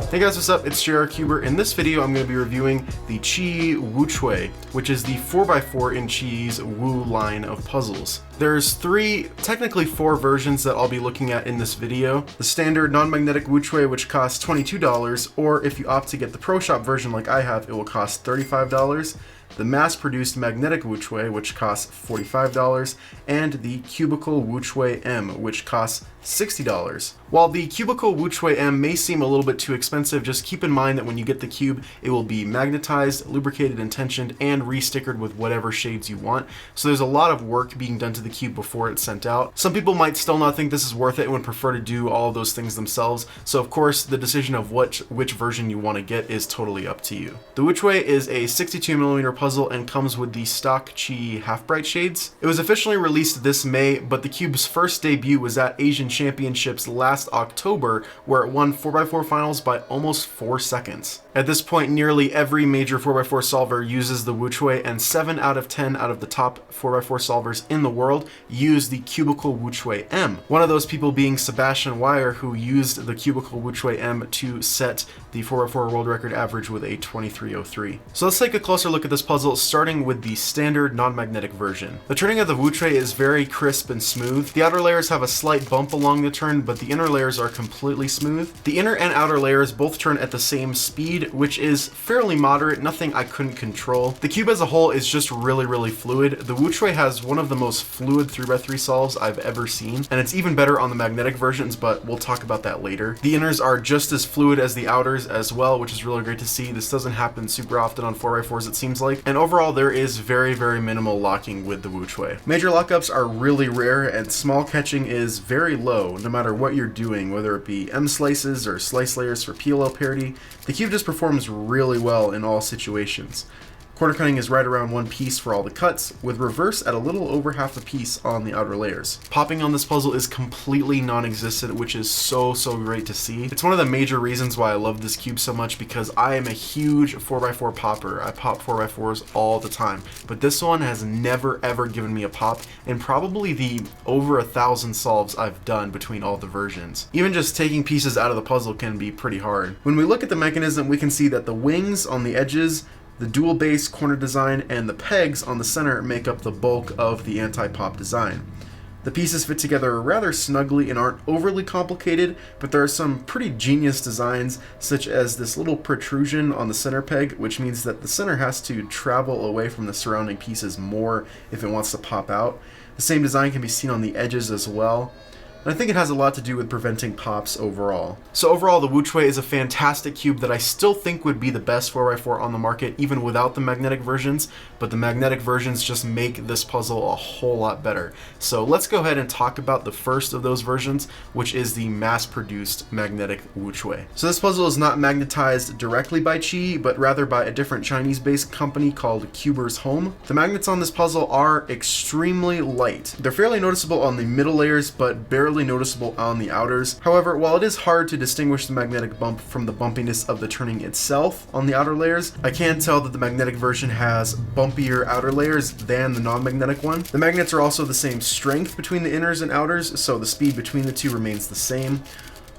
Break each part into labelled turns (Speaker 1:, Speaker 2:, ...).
Speaker 1: Hey guys, what's up? It's JRCuber. In this video, I'm going to be reviewing the QiYi WuQue, which is the 4x4 in QiYi's Wu line of puzzles. There's technically four versions that I'll be looking at in this video. The standard non-magnetic WuQue, which costs $22, or if you opt to get the Pro Shop version like I have, it will cost $35. The mass-produced magnetic WuQue, which costs $45, and the Cubicle WuQue M, which costs $60. While the Cubicle WuQue M may seem a little bit too expensive, just keep in mind that when you get the cube, it will be magnetized, lubricated and tensioned, and re-stickered with whatever shades you want. So there's a lot of work being done to the cube before it's sent out. Some people might still not think this is worth it and would prefer to do all of those things themselves. So of course, the decision of which version you want to get is totally up to you. The WuQue is a 62mm puzzle and comes with the stock QiYi half-bright shades. It was officially released this May, but the cube's first debut was at Asian Championships last October, where it won 4x4 finals by almost 4 seconds. At this point, nearly every major 4x4 solver uses the WuQue, and 7 out of 10 out of the top 4x4 solvers in the world use the Cubicle WuQue M. One of those people being Sebastian Weyer, who used the Cubicle WuQue M to set the 4x4 world record average with a 23:03. So let's take a closer look at this puzzle, starting with the standard non-magnetic version. The turning of the WuQue is very crisp and smooth. The outer layers have a slight bump along the turn, but the inner layers are completely smooth. The inner and outer layers both turn at the same speed, which is fairly moderate, nothing I couldn't control. The cube as a whole is just really fluid. The WuQue has one of the most fluid 3x3 solves I've ever seen, and it's even better on the magnetic versions, but we'll talk about that later. The inners are just as fluid as the outers as well, which is really great to see. This doesn't happen super often on 4x4s, it seems like. And overall, there is very minimal locking with the WuQue. Major lockups are really rare, and small catching is very low, no matter what you're doing, whether it be M slices or slice layers for PLL parity. The cube just performs really well in all situations. Corner cutting is right around 1 piece for all the cuts, with reverse at a little over half a piece on the outer layers. Popping on this puzzle is completely non-existent, which is so great to see. It's one of the major reasons why I love this cube so much, because I am a huge 4x4 popper. I pop 4x4s all the time, but this one has never ever given me a pop in probably the over 1,000 solves I've done between all the versions. Even just taking pieces out of the puzzle can be pretty hard. When we look at the mechanism, we can see that the wings on the edges, the dual base corner design, and the pegs on the center make up the bulk of the anti-pop design. The pieces fit together rather snugly and aren't overly complicated, but there are some pretty genius designs, such as this little protrusion on the center peg, which means that the center has to travel away from the surrounding pieces more if it wants to pop out. The same design can be seen on the edges as well. And I think it has a lot to do with preventing pops overall. So overall, the WuQue is a fantastic cube that I still think would be the best 4x4 on the market, even without the magnetic versions, but the magnetic versions just make this puzzle a whole lot better. So let's go ahead and talk about the first of those versions, which is the mass-produced magnetic WuQue. So this puzzle is not magnetized directly by QiYi, but rather by a different Chinese-based company called Cuber's Home. The magnets on this puzzle are extremely light. They're fairly noticeable on the middle layers, but barely noticeable on the outers. However, while it is hard to distinguish the magnetic bump from the bumpiness of the turning itself on the outer layers, I can tell that the magnetic version has bumpier outer layers than the non-magnetic one. The magnets are also the same strength between the inners and outers, so the speed between the two remains the same.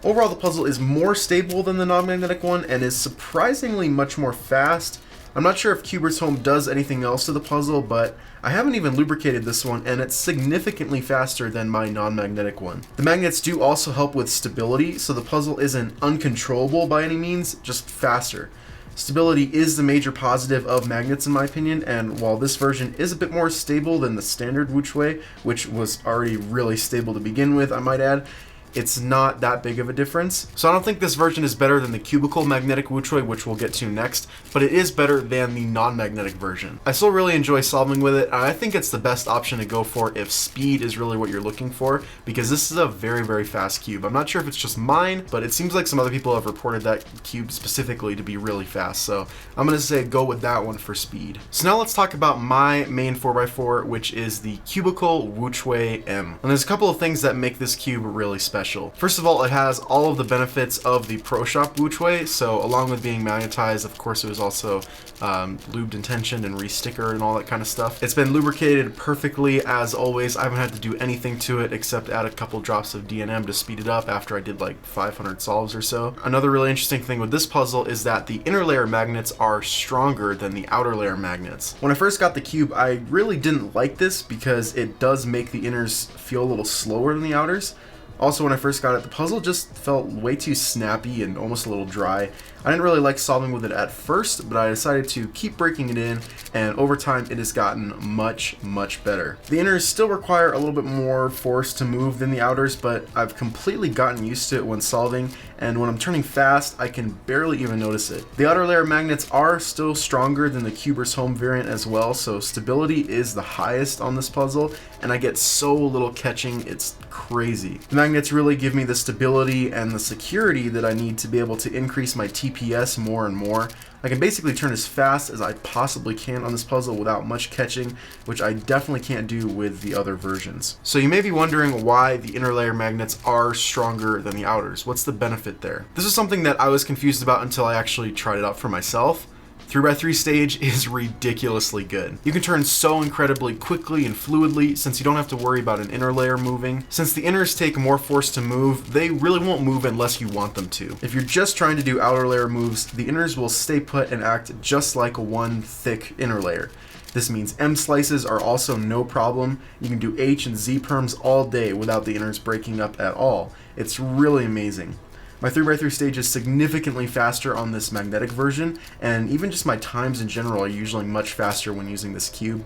Speaker 1: Overall, the puzzle is more stable than the non-magnetic one and is surprisingly much more fast. I'm not sure if Cuber's Home does anything else to the puzzle, but I haven't even lubricated this one, and it's significantly faster than my non-magnetic one. The magnets do also help with stability, so the puzzle isn't uncontrollable by any means, just faster. Stability is the major positive of magnets in my opinion, and while this version is a bit more stable than the standard WuQue, which was already really stable to begin with, I might add, it's not that big of a difference. So I don't think this version is better than the Cubicle magnetic WuQue, which we'll get to next, but it is better than the non-magnetic version. I still really enjoy solving with it, and I think it's the best option to go for if speed is really what you're looking for, because this is a very fast cube. I'm not sure if it's just mine, but it seems like some other people have reported that cube specifically to be really fast, so I'm gonna say go with that one for speed. So now let's talk about my main 4x4, which is the Cubicle WuQue M. And there's a couple of things that make this cube really special. special. First of all, it has all of the benefits of the Pro Shop WuQue, so along with being magnetized, of course it was also lubed and tensioned and re-stickered and all that kind of stuff. It's been lubricated perfectly as always. I haven't had to do anything to it except add a couple drops of DNM to speed it up after I did like 500 solves or so. Another really interesting thing with this puzzle is that the inner layer magnets are stronger than the outer layer magnets. When I first got the cube, I really didn't like this because it does make the inners feel a little slower than the outers. Also, when I first got it, the puzzle just felt way too snappy and almost a little dry. I didn't really like solving with it at first, but I decided to keep breaking it in, and over time it has gotten much better. The inners still require a little bit more force to move than the outers, but I've completely gotten used to it when solving, and when I'm turning fast, I can barely even notice it. The outer layer magnets are still stronger than the Cuber's home variant as well, so stability is the highest on this puzzle, and I get so little catching, it's crazy. The magnets really give me the stability and the security that I need to be able to increase my TPS more and more. I can basically turn as fast as I possibly can on this puzzle without much catching, which I definitely can't do with the other versions. So you may be wondering why the inner layer magnets are stronger than the outers. What's the benefit there? This is something that I was confused about until I actually tried it out for myself. 3x3 stage is ridiculously good. You can turn so incredibly quickly and fluidly since you don't have to worry about an inner layer moving. Since the inners take more force to move, they really won't move unless you want them to. If you're just trying to do outer layer moves, the inners will stay put and act just like one thick inner layer. This means M slices are also no problem. You can do H and Z perms all day without the inners breaking up at all. It's really amazing. My 3x3 stage is significantly faster on this magnetic version, and even just my times in general are usually much faster when using this cube.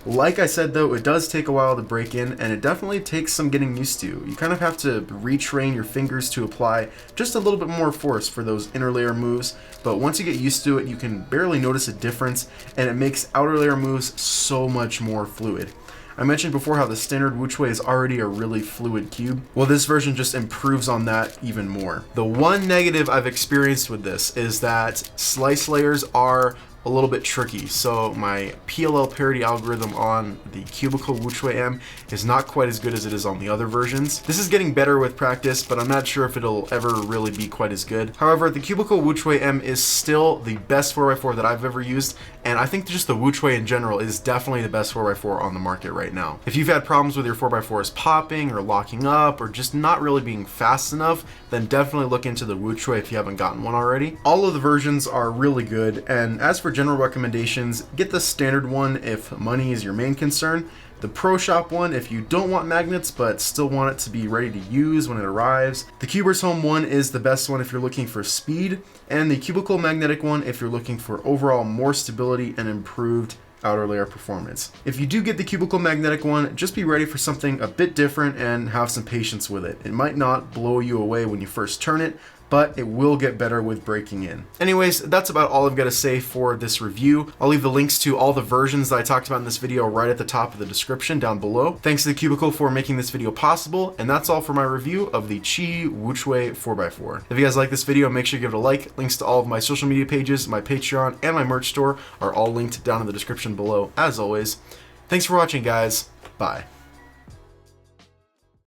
Speaker 1: Like I said though, it does take a while to break in, and it definitely takes some getting used to. You kind of have to retrain your fingers to apply just a little bit more force for those inner layer moves, but once you get used to it, you can barely notice a difference, and it makes outer layer moves so much more fluid. I mentioned before how the standard WuQue is already a really fluid cube. Well, this version just improves on that even more. The one negative I've experienced with this is that slice layers are a little bit tricky. So my PLL parity algorithm on the Cubicle WuQue M is not quite as good as it is on the other versions. This is getting better with practice, but I'm not sure if it'll ever really be quite as good. However, the Cubicle WuQue M is still the best 4x4 that I've ever used, and I think just the WuQue in general is definitely the best 4x4 on the market right now. If you've had problems with your 4x4s popping or locking up or just not really being fast enough, then definitely look into the WuQue if you haven't gotten one already. All of the versions are really good, and as for general recommendations, get the standard one if money is your main concern, the Pro Shop one if you don't want magnets but still want it to be ready to use when it arrives, the Cuber's Home one is the best one if you're looking for speed, and the Cubicle Magnetic one if you're looking for overall more stability and improved outer layer performance. If you do get the Cubicle Magnetic one, just be ready for something a bit different and have some patience with it. It might not blow you away when you first turn it, but it will get better with breaking in. Anyways, that's about all I've got to say for this review. I'll leave the links to all the versions that I talked about in this video right at the top of the description down below. Thanks to the Cubicle for making this video possible, and that's all for my review of the QiYi WuQue 4x4. If you guys like this video, make sure you give it a like. Links to all of my social media pages, my Patreon, and my merch store are all linked down in the description below, as always. Thanks for watching, guys. Bye.